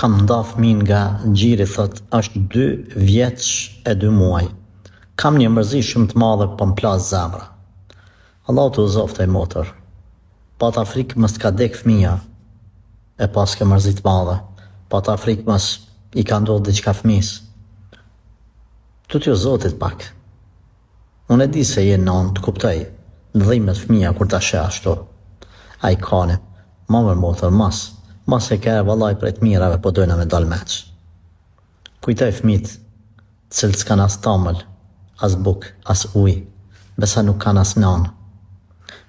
kam nda fëmin nga gjiri, thot, është 2 vjeç e 2 muaj. Kam një mërzi shumë të madhe, po më plas zemra. Allah të uzofte i motor. Pa ta frikë mës t'ka dek fëmija, e pas ke mërzi të madhe. Pa ta frikë mës i ka ndodhë diqka fëmis. T'ju zotit pak. Unë e di se je nanë, të kuptoj, dhimet fëmija kur ta shë ashtu. A i kane, ma mërë motor, mas e kere valaj për e të mirave, po dojna me dal meq. Kujtaj fëmit, cilët s'kan as tamël, as buk, as uj, besa nuk kan as nanë.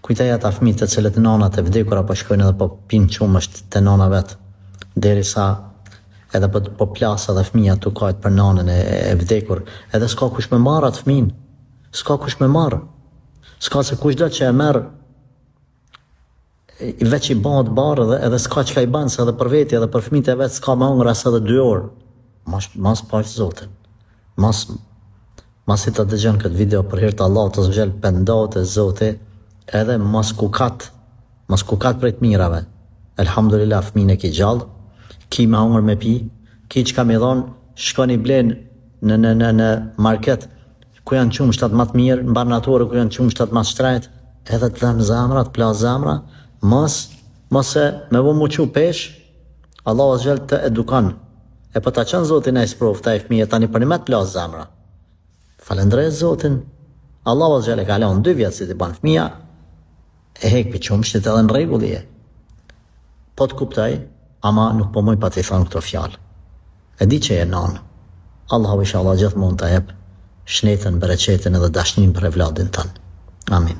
Kujtaj ata fëmit të cilët nanat e vdekur apo shkojnë edhe po pinë qumësht të nana vetë, deri sa edhe po plasa dhe fëmija të kajtë për nanën e vdekur, edhe s'ka kush me marë atë fëmin, s'ka kush me marë, s'ka se kush do që e merë, veç i banë të barë edhe s'ka që ka i banë, se edhe për veti edhe për fëmijët e vetë s'ka me hongër as edhe 2 orë. Mas paqë zotin. Mas i të dëgjën këtë video për hirtë Allah të zgjel pendohet e zotin, edhe mas kukat për e të mirave. Elhamdulillah fëmijën e ki gjallë, ki me hongër me pi, ki që ka me dhonë, shkoni blen në market, ku janë qumë shtatë matë mirë, në barnatorë ku janë qumë shtatë matë shtrajt, edhe të dhemë zamra, të plasë zamra, mos e me vë mu qu pesh, Allah o zgjel të edukan. E po ta qënë zotin e i sprov, ta i fëmije tani për një me të plasë zamra. Falendrej zotin, Allah o zgjel e ka leon 2 vjetë si të banë fëmija, e hek për qumë shtit edhe në regullije. Po të kuptaj, ama nuk po moj pa të i thonë këto fjallë. E di që e nanë, Allah o isha Allah gjithë mund të jep, shnetën, bereqetën edhe dashnin për e vladin tënë. Amin.